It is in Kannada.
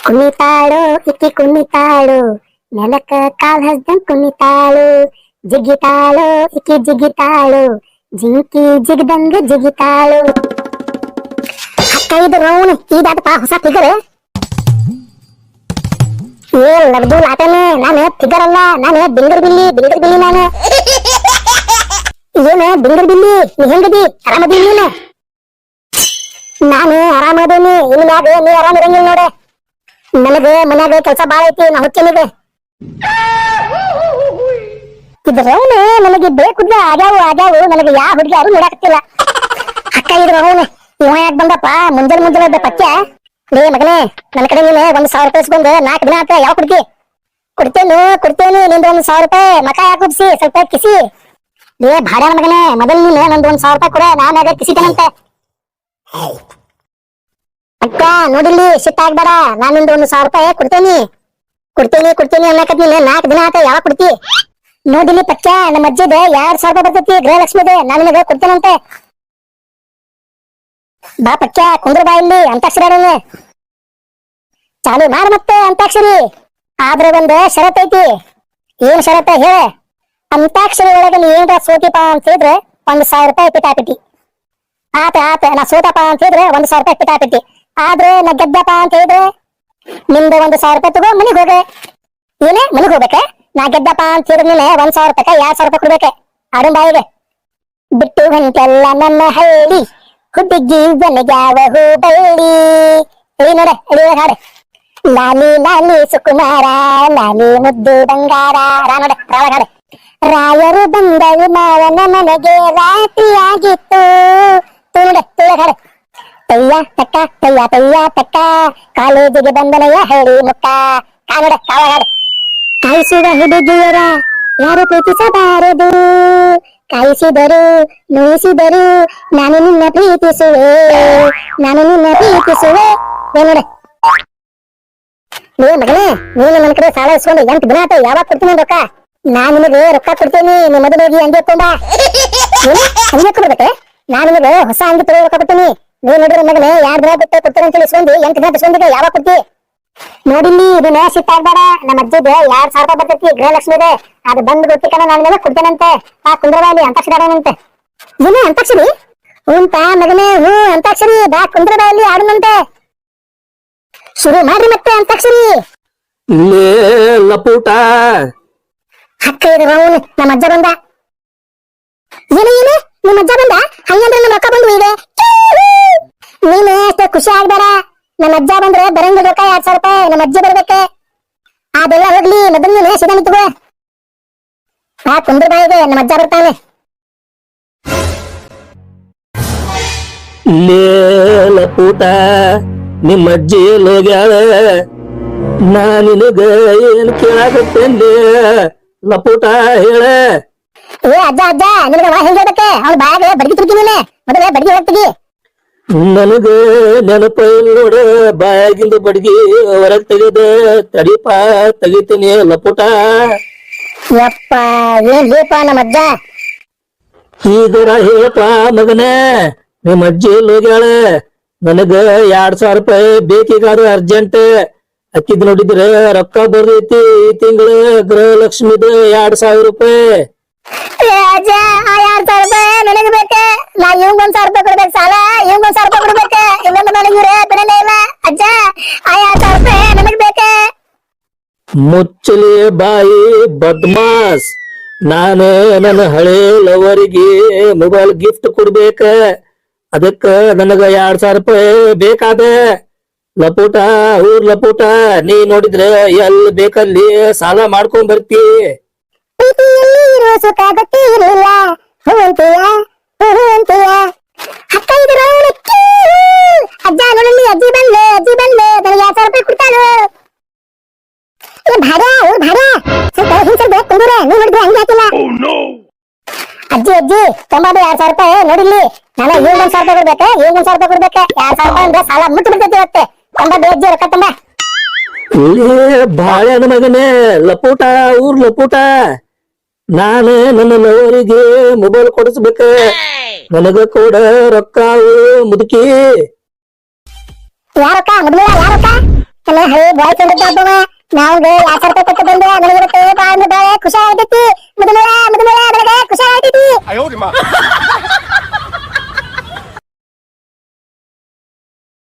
ಕುಣಿತಾಳು ಇಕ್ಕಿ ಕುಣಿತಾಳು ನೆಲಕ್ಕ ಕಾಲ್ ಹಸ್ದಂಗ್ ಕುಣಿತಾಳು ಜಿಗಿತಾಳು ಇಕ್ಕಿ ಜಿಗಿತಾಳು ಜಿಂಕಿ ಜಿಗದಂಗ ಜಿಗಿತಾಳು. ಅಕ್ಕ ಇದು ರೌಣ್ ಇದಾದಪ್ಪ ಹೊಸ ಫಿಗರ್. ನಡ್ದು ಆಟನೇ. ನಾನು ಫಿಗರ್ ಅಲ್ಲ, ನಾನು ಬಿಂಗರ್ ಬಿಲ್ಲಿ ನಾನು. ಏನ ಬಿಂಗರ್ ಬಿಲ್ಲಿ, ನೀ ಹೆಂಗದಿ? ಆರಾಮದಿ ನೀನು? ನಾನು ಆರಾಮದೇನಿ. ಇನ್ ಮ್ಯಾಗ ನೀ ಆರಾಮ ಇರಂಗಿಲ್ಲ ನೋಡೆ. ನನಗೆ ಮನ್ಯಾಗ ಕೆಲಸ ಬಾಳ ಐತಿ, ನಾ ಹೊಕ್ಕೇನಿದೆ. ಇದ್ರವನು ನನಗೆ ಬೇಕುದ್ದ ಆಗ್ಯಾವು ನನಗೆ ಯಾವ ಹುಡುಗಿ ಯಾರು ನೋಡಾಕತ್ತಿಲ್ಲ. ಅಕ್ಕ ಇದ್ರವನು ಇವ ಯಾಕೆ ಬಂದಪ್ಪ ಮುಂಜಾನೆ ಪಚ್ಚ. ಲೇ ಮಗನೇ, ನನ್ನ ಕಡೆ ನೀನು 1,000 ರೂಪಾಯಿ ಇಸ್ಕೊಂಡ್ 4 ದಿನ ಆತ. ಯಾವ ಕೊಡ್ತಿ? ಕೊಡ್ತೇನೆ ನಿಂದ 1,000 ರೂಪಾಯಿ ಮಕ ಹಾಕುಬ್ಸಿ ಸ್ವಲ್ಪ ಕಿಸಿ. ಲೇ ಭಾಡ್ಯಾನ ಮಗನೇ, ಮೊದಲು ನೀನು ನಂದು 1,000 ರೂಪಾಯಿ ಕೊಡ, ನಾನು ಕಿಸಿತೇನಂತೆ. ಅಕ್ಕ ನೋಡಿಲ್ಲಿ ಸಿಟ್ಟ ಆಗ್ಬೇಡ, ನಾನು ನಿಂದ 1,000 ರೂಪಾಯಿ ಕೊಡ್ತೇನಿ ಅನ್ನಕತ್ತೀನಿ. 4 ದಿನ ಆತ. ಯಾವ ಕೊಡ್ತಿ? ನೋಡಿಲ್ಲಿ ಪಚ್ಚ, ನಮ್ಮ ಅಜ್ಜಿದ 2,000 ರೂಪಾಯಿ ಬರ್ತೈತಿ ಗೃಹಲಕ್ಷ್ಮಿದೆ, ನಾನು ನಿನಗೆ ಕೊಡ್ತೇನಂತೆ. ಬಾ ಪಚ್ಚ, ಕುಂದ್ರ ಬಾ ಇಲ್ಲಿ. ಅಂತಾಕ್ಷರಿ ಚಾಲು ಮಾಡ ಮತ್ತೆ ಅಂತಾಕ್ಷರಿ. ಆದ್ರೆ ಒಂದು ಷರತ್ ಐತಿ. ಏನ್ ಷರತ್ತ ಹೇಳ? ಅಂತಾಕ್ಷರಿ ಒಳಗೆ ನೀ ಏನ್ರ ಸೋತಿಪಾ ಅಂತ ಹೇಳಿದ್ರೆ 1,000 ರೂಪಾಯಿ ಪಿಟಾಪಿಟಿ. ಆತ ನಾ ಸೋತಪ್ಪ ಅಂತ ಹೇಳಿದ್ರೆ 1,000 ರೂಪಾಯಿ ಪಿಟಾಪಿಟಿ. ಆದ್ರೆ ನಾ ಗೆದ್ದಪ್ಪ ಅಂತ ಹೇಳಿದ್ರೆ ನಿಮ್ದು 1,000 ರೂಪಾಯಿ ತಗೋ, ಮನಿಗ್ ಹೋಗ. ಏನೇ ಮನಿಗ್ ಹೋಗ್ಬೇಕ? ನಾ ಗೆದ್ದಪ್ಪ ಅಂತ ಹೇಳಿದ್ರೆ ನೀನೆ 1,000 ರೂಪಾಯಿ 2,000 ರೂಪಾಯಿ ಕೊಡ್ಬೇಕೆ. ಆಡು ಬಾಯಿಗೆ ಬಿಟ್ಟು ಹೊಂಟೆಲ್ಲ ನನ್ನ ಹಳ್ಳಿ, ಹುಡುಗಿ ಬನಗ್ಯಾವ ಹೂಬಳ್ಳಿ. ನೋಡ ಹಾಡು. ಲಾಲಿ ಲಾಲಿ ಸುಕುಮಾರ, ಲಾಲಿ ಮುದ್ದು ಬಂಗಾರ. ನೋಡ ಹಾಡು. ರಾಯರು ಬಂದರು ಮಾವನ ಮನೆಗೆ, ರಾತ್ರಿ ಆಗಿತ್ತು. ನೋಡ ಹಾಡು. ತಯ್ಯ ತಕ್ಕ ಕಾಲೇಜಿಗೆ ಬಂದನಯ್ಯ ಹೇಳಿ ಮುಕ್ಕ. ನೋಡ ಹಾಡು. ಕಾಯಿಸುವ ಹುಡುಗಿಯರ ಯಾರು ಪ್ರೀತಿಸಬಾರದು, ಕಾಯಿಸಿದರು ನೋಯಿಸಿದರು ನಾನು ನಿನ್ನ ಪ್ರೀತಿಸುವೆ. ನೋಡ ನೀ ಮಗನೇ, ನೀನು ನನ್ನ ಕಡೆ ಸಾಲ ಇಸ್ಕೊಂಡು 8 ದಿನ ಆತ. ಯಾವಾಗ ಕೊಡ್ತೀನಿ ರೊಕ್ಕ? ನಾನ್ ನಿನಗೆ ರೊಕ್ಕ ಕೊಡ್ತೇನಿ. ನಿಮ್ಮ ಮದುವೆ ಹೋಗಿ ಅಂಗಿ ಹಾಕೊಂಡ ಅಂಗಿ ಹಾಕೊಡ್ಬೇಕೆ? ನಾನು ನಿನಗೆ ಹೊಸ ಅಂಗಿ ತಗೋ ರೊಕ್ಕ ಕೊಡ್ತೀನಿ. ನೀವ್ ನೋಡ್ರಿ ಮಗನೇ, 2 ದಿನ ಬಿಟ್ಟು ಕೊಡ್ತೇನೆ ಅಂತ ಇಸ್ಕೊಂಡು 8 ದಿನ ಬಿಸ್ಕೊಂಡಿದ್ದೆ. ಯಾವಾಗ ಕೊಡ್ತಿ? ನೋಡಿಲ್ಲಿ ಇದನ್ನ ಸಿಟ್ಟಾಗ್ಬೇಡ. ನಮ್ಮ ಅಜ್ಜಿಗೆ 2,000 ರೂಪಾಯಿ ಬರ್ತೈತಿ ಗೃಹಲಕ್ಷ್ಮಿದೆ, ಅದು ಬಂದು ಗೊತ್ತಿಕನ ನಾನು ನಿನಗೆ ಕೊಡ್ತೇನಂತೆ. ಆ ಕುಂದ್ರಬಾಲಿ ಅಂತಾಕ್ಷರಿ. ಏನು ಅಂತಾಕ್ಷರಿ? ಹೂಂತಾ ಮಗನೇ, ಹ್ಞೂ ಅಂತಾಕ್ಷರಿ. ಬಾ ಕುಂದ್ರಬಾಲಿ ಆಡನಂತೆ. ಶುರು ಮಾಡ್ರಿ ಮತ್ತೆ ಅಂತಾಕ್ಷರಿ. ಲಪೂಟ ಅಕ್ಕ ಇದ್ರು ನಮ್ಮ ಅಜ್ಜ ಬಂದ. ಏನು ನಿಮ್ಮ ಅಜ್ಜ ಬಂದ? ಹಂಗಂದ್ರೆ ನಮ್ಮ ರೊಕ್ಕ ಬಂದು ಇದೆ. ನೀನು ಅಷ್ಟೇ ಖುಷಿ ಆಗ್ಬೇಡ. ನಮ್ಮ ಅಜ್ಜ ಬಂದ್ರೆ ಬರಂಗ ರೊಕ್ಕ 2,000 ರೂಪಾಯಿ. ನಮ್ಮ ಅಜ್ಜಿ ಬರ್ಬೇಕೆ. ಅದೆಲ್ಲ ಹೋಗ್ಲಿ, ಮೊದಲು ನೀನು ಸಿದ ನಿಂತುಕೋ. ಆ ಕುಂದ್ರ ಬಾಯಿಗೆ ನಮ್ಮ ಅಜ್ಜ ಬರ್ತಾನೆ. ಲಪೂಟ, ನಿಮ್ಮ ಅಜ್ಜಿ ಹೋಗ್ಯಾಳ. ನಾ ನಿನಗ ಏನ್ ಕೇಳಾಕತ್ತೇನ್ಲಿ ಲಪೂಟ ಹೇಳ. ಅಜ್ಜ ನಿನಗ ಹೆಂಗ್ ಹೇಳ್ಬೇಕೆ? ಅವ್ನ ಬಾಯಾಗ ಬಡ್ಗಿ ತುರ್ಕಿ. ನೀನೆ ಮೊದಲೇ ಬಡ್ಗಿ ಹೋಗ್ತೀವಿ. ನನಗ ನೆನಪ ನೋಡ, ಬಾಯಾಗಿಂದ ಬಡ್ಗಿ ಹೊರಗ್ ತೆಗೆದ ತಡಿಪ ತೆಗಿತೀನಿ ಲಪುಟ. ಯಪ್ಪ ಏನ್ ಲೇಪ ನಮ್ಮ ಅಜ್ಜ. ಈಗರ ಹೇಳಪ್ಪ ಮಗನೇ, ನಿಮ್ಮ ಅಜ್ಜಿ ಹೋಗ್ಯಾಳ. ನನಗ 2,000 ರೂಪಾಯಿ ಬೇಕೀಗಾದ್ರು ಅರ್ಜೆಂಟ್. ಅಕ್ಕಿದ್ ನೋಡಿದ್ರೆ ರೊಕ್ಕ ಬರ್ದೈತಿ ಈ ತಿಂಗಳು ಗೃಹಲಕ್ಷ್ಮಿದ 2,000 ರೂಪಾಯಿ. ಅಜ್ಜ, ಆ 2,000 ರೂಪಾಯಿ ನನಗೆ ಬೇಕೆ. ನಾ ಇವಂಗ 1,000 ರೂಪಾಯಿ ಕೊಡ್ಬೇಕು ಸಾಲ, ಇವಂಗ 1,000 ರೂಪಾಯಿ ಕೊಡ್ಬೇಕೆ. ಇನ್ನೊಂದು ನನಗೆ ಬಿಡಲೇ ಇಲ್ಲ. ಅಜ್ಜ, ಆ 2,000 ರೂಪಾಯಿ ನನಗೆ ಬೇಕೆ. ಮುಚ್ಚಲಿ ಬಾಯಿ ಬದ್ಮಾಸ್. ನಾನು ನನ್ನ ಹಳೆ ಲವರಿಗೆ ಮೊಬೈಲ್ ಗಿಫ್ಟ್ ಕೊಡ್ಬೇಕ. ಅದಕ್ಕ ನನಗ 2,000 ರೂಪಾಯಿ ಬೇಕಾದ. ಲಪೂಟ ಲಪೂಟ, ನೀ ನೋಡಿದ್ರೆ ಎಲ್ಲಿ ಬೇಕಲ್ಲಿ ಸಾಲ ಮಾಡ್ಕೊಂಡ್ ಬರ್ತಿ. ಪ್ರೀತಿಯಲ್ಲಿ ಇರೋ ಸುಖ ಗೊತ್ತೇ ಇರಲಿಲ್ಲ. ಹೂವಂತೀಯ ಅಕ್ಕ ಇದ್ರ ಅಜ್ಜ ನೋಡಲಿ. ಅಜ್ಜಿ ಬಂದ್ಲೆ ನನಗೆ 2,000 ರೂಪಾಯಿ ಕೊಡ್ತಾಳು. ಭಾಡ್ಯ ಸ್ವಲ್ಪ ಹಿಂಸರ್ದೆ ಕುಂದೂರ. ನೀವ್ ನೋಡಿದ್ರೆ ಹಂಗೆ ಹಾಕಿಲ್ಲ. ಅಜ್ಜಿ ತೊಂಬಾದು 2,000 ರೂಪಾಯಿ ನೋಡಿಲ್ಲಿ. ನಾನು ಇವ್ಗ 1,000 ರೂಪಾಯಿ ಕೊಡ್ಬೇಕೆ. 2,000 ರೂಪಾಯಿ ಅಂದ್ರೆ ಸಾಲ ಮುಟ್ಟು ಬಿಡ್ತೈತಿ ಇವತ್ತೆ. ತೊಂಬದು ಅಜ್ಜಿ ರೊಕ್ಕ ತೊಂಬ. ಬಾಳೆನ ಮಗನೇ ಲಪೂಟ ಲಪೂಟ, ನಾನು ನನ್ನ ಲವರಿಗೆ ಮೊಬೈಲ್ ಕೊಡಿಸ್ಬೇಕ. ನನಗ ಕೂಡ ರೊಕ್ಕ ಮುದುಕಿ. ಯಾರಕ್ಕ? ನನ್ನ ಹಳೆ ಬಾಯ್ ಫ್ರೆಂಡ್ ಇದ್ದ ಒಬ್ಬವ ನಾವ್ 2,000 ರೂಪಾಯಿ ಕೊಟ್ಟು ಬಂದೆ ನನಗೆ ಬಾ ಅಂದ್ರೆ ಬಾಳ ಖುಷಿ ಆಗೈತಿ